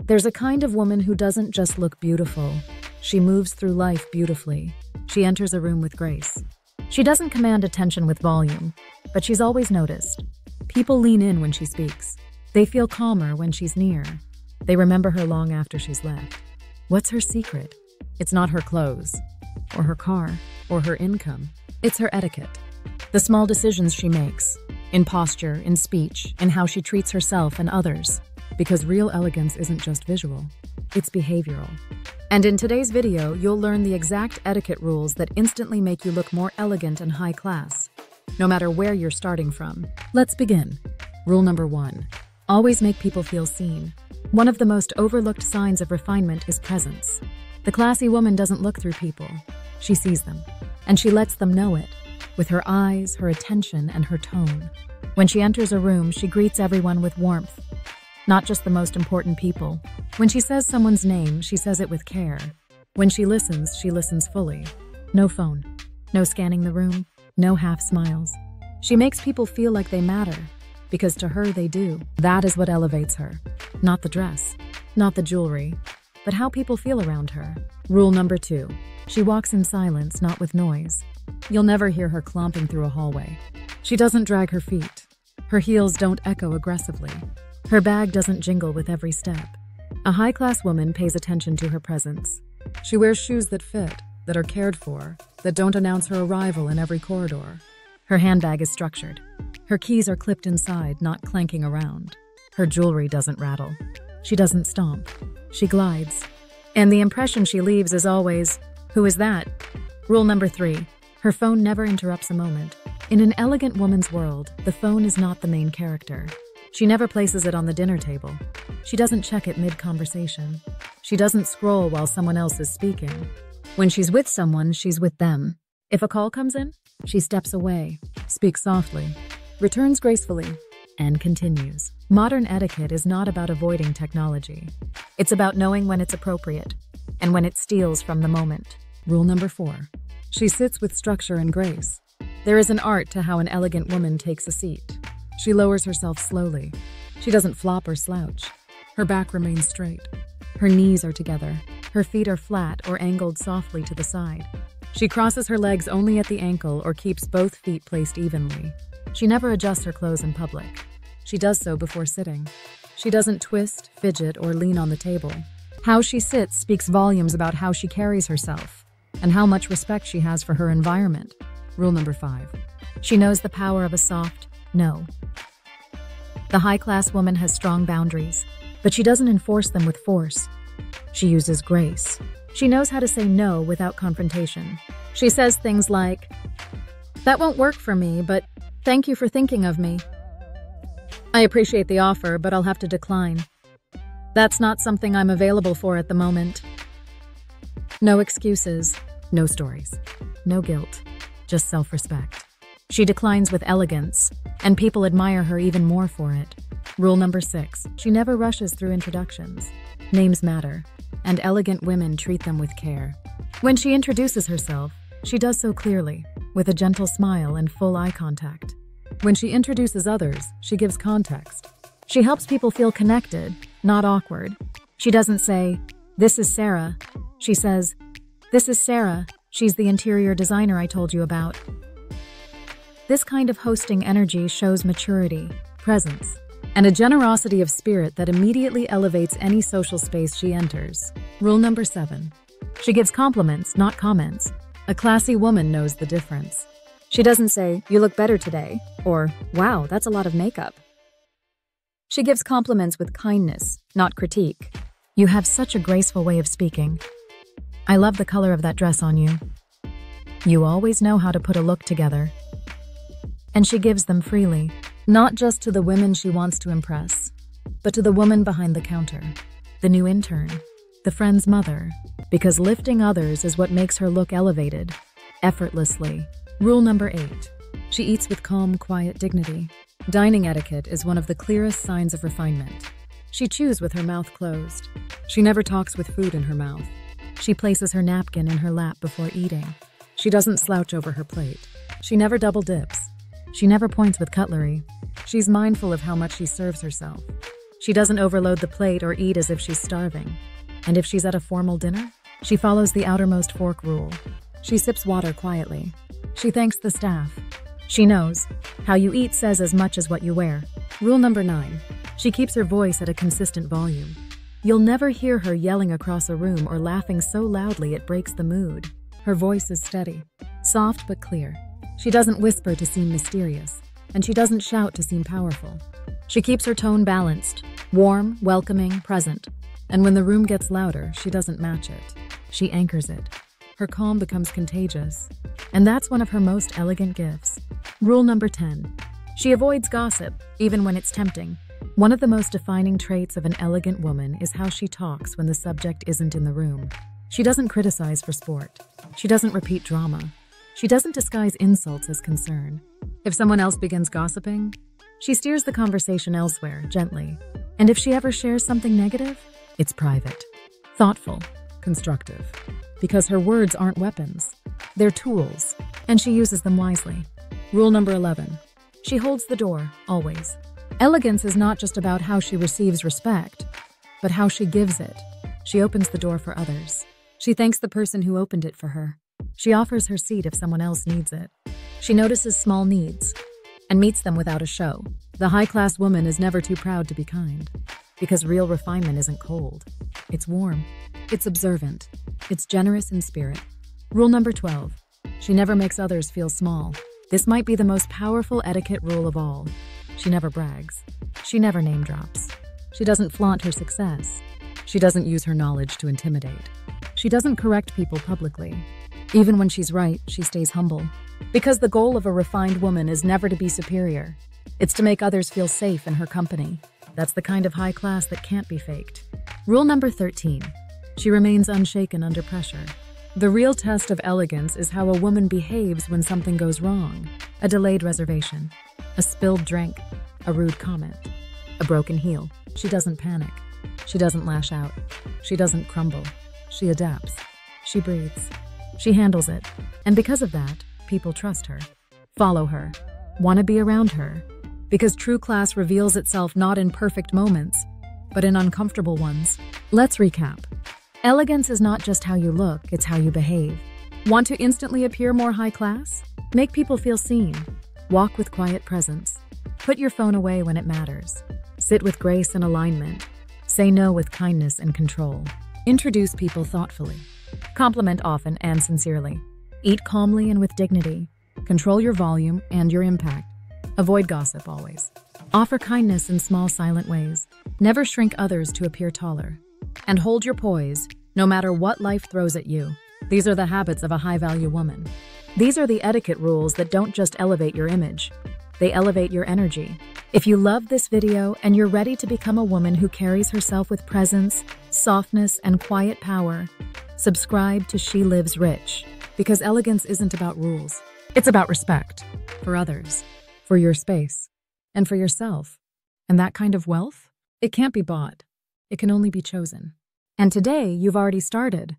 There's a kind of woman who doesn't just look beautiful. She moves through life beautifully. She enters a room with grace. She doesn't command attention with volume, but she's always noticed. People lean in when she speaks. They feel calmer when she's near. They remember her long after she's left. What's her secret? It's not her clothes, or her car, or her income. It's her etiquette. The small decisions she makes, in posture, in speech, in how she treats herself and others. Because real elegance isn't just visual, it's behavioral. And in today's video, you'll learn the exact etiquette rules that instantly make you look more elegant and high class, no matter where you're starting from. Let's begin. Rule number 1. Always make people feel seen. One of the most overlooked signs of refinement is presence. The classy woman doesn't look through people. She sees them, and she lets them know it, with her eyes, her attention, and her tone. When she enters a room, she greets everyone with warmth, not just the most important people. When she says someone's name, she says it with care. When she listens fully. No phone, no scanning the room, no half smiles. She makes people feel like they matter, because to her they do. That is what elevates her. Not the dress, not the jewelry, but how people feel around her. Rule number 2. She walks in silence, not with noise. You'll never hear her clomping through a hallway. She doesn't drag her feet. Her heels don't echo aggressively. Her bag doesn't jingle with every step. A high-class woman pays attention to her presence. She wears shoes that fit, that are cared for, that don't announce her arrival in every corridor. Her handbag is structured. Her keys are clipped inside, not clanking around. Her jewelry doesn't rattle. She doesn't stomp. She glides. And the impression she leaves is always, "Who is that?" Rule number 3. Her phone never interrupts a moment. In an elegant woman's world, the phone is not the main character. She never places it on the dinner table. She doesn't check it mid-conversation. She doesn't scroll while someone else is speaking. When she's with someone, she's with them. If a call comes in, she steps away, speaks softly, returns gracefully, and continues. Modern etiquette is not about avoiding technology. It's about knowing when it's appropriate and when it steals from the moment. Rule number 4. She sits with structure and grace. There is an art to how an elegant woman takes a seat. She lowers herself slowly. She doesn't flop or slouch. Her back remains straight. Her knees are together. Her feet are flat or angled softly to the side. She crosses her legs only at the ankle or keeps both feet placed evenly. She never adjusts her clothes in public. She does so before sitting. She doesn't twist, fidget, or lean on the table. How she sits speaks volumes about how she carries herself and how much respect she has for her environment. Rule number 5. She knows the power of a soft no. The high-class woman has strong boundaries, but she doesn't enforce them with force. She uses grace. She knows how to say no without confrontation. She says things like, "That won't work for me, but thank you for thinking of me. I appreciate the offer, but I'll have to decline. That's not something I'm available for at the moment." No excuses, no stories, no guilt, just self-respect. She declines with elegance, and people admire her even more for it. Rule number 6. She never rushes through introductions. Names matter, and elegant women treat them with care. When she introduces herself, she does so clearly, with a gentle smile and full eye contact. When she introduces others, she gives context. She helps people feel connected, not awkward. She doesn't say, "This is Sarah." She says, "This is Sarah. She's the interior designer I told you about." This kind of hosting energy shows maturity, presence, and a generosity of spirit that immediately elevates any social space she enters. Rule number 7. She gives compliments, not comments. A classy woman knows the difference. She doesn't say, "You look better today," or "Wow, that's a lot of makeup." She gives compliments with kindness, not critique. "You have such a graceful way of speaking. I love the color of that dress on you. You always know how to put a look together." And she gives them freely, not just to the women she wants to impress, but to the woman behind the counter, the new intern, the friend's mother, because lifting others is what makes her look elevated, effortlessly. Rule number 8. She eats with calm, quiet dignity. Dining etiquette is one of the clearest signs of refinement. She chews with her mouth closed. She never talks with food in her mouth. She places her napkin in her lap before eating. She doesn't slouch over her plate. She never double dips. She never points with cutlery. She's mindful of how much she serves herself. She doesn't overload the plate or eat as if she's starving. And if she's at a formal dinner, she follows the outermost fork rule. She sips water quietly. She thanks the staff. She knows, how you eat says as much as what you wear. Rule number 9. She keeps her voice at a consistent volume. You'll never hear her yelling across a room or laughing so loudly it breaks the mood. Her voice is steady, soft but clear. She doesn't whisper to seem mysterious, and she doesn't shout to seem powerful. She keeps her tone balanced, warm, welcoming, present. And when the room gets louder, she doesn't match it. She anchors it. Her calm becomes contagious. And that's one of her most elegant gifts. Rule number 10. She avoids gossip, even when it's tempting. One of the most defining traits of an elegant woman is how she talks when the subject isn't in the room. She doesn't criticize for sport. She doesn't repeat drama. She doesn't disguise insults as concern. If someone else begins gossiping, she steers the conversation elsewhere, gently. And if she ever shares something negative, it's private, thoughtful, constructive. Because her words aren't weapons. They're tools, and she uses them wisely. Rule number 11. She holds the door, always. Elegance is not just about how she receives respect, but how she gives it. She opens the door for others. She thanks the person who opened it for her. She offers her seat if someone else needs it. She notices small needs and meets them without a show. The high-class woman is never too proud to be kind, because real refinement isn't cold. It's warm. It's observant. It's generous in spirit. Rule number 12. She never makes others feel small. This might be the most powerful etiquette rule of all. She never brags. She never name drops. She doesn't flaunt her success. She doesn't use her knowledge to intimidate. She doesn't correct people publicly. Even when she's right, she stays humble. Because the goal of a refined woman is never to be superior. It's to make others feel safe in her company. That's the kind of high class that can't be faked. Rule number 13. She remains unshaken under pressure. The real test of elegance is how a woman behaves when something goes wrong. A delayed reservation, a spilled drink, a rude comment, a broken heel. She doesn't panic. She doesn't lash out. She doesn't crumble. She adapts. She breathes. She handles it. And because of that, people trust her, follow her, want to be around her. Because true class reveals itself not in perfect moments, but in uncomfortable ones. Let's recap. Elegance is not just how you look, it's how you behave. Want to instantly appear more high class? Make people feel seen. Walk with quiet presence. Put your phone away when it matters. Sit with grace and alignment. Say no with kindness and control. Introduce people thoughtfully. Compliment often and sincerely. Eat calmly and with dignity. Control your volume and your impact. Avoid gossip always. Offer kindness in small, silent ways. Never shrink others to appear taller. And hold your poise, no matter what life throws at you. These are the habits of a high-value woman. These are the etiquette rules that don't just elevate your image. They elevate your energy. If you love this video and you're ready to become a woman who carries herself with presence, softness, and quiet power, subscribe to She Lives Rich. Because elegance isn't about rules. It's about respect. For others. For your space. And for yourself. And that kind of wealth? It can't be bought. It can only be chosen. And today, you've already started.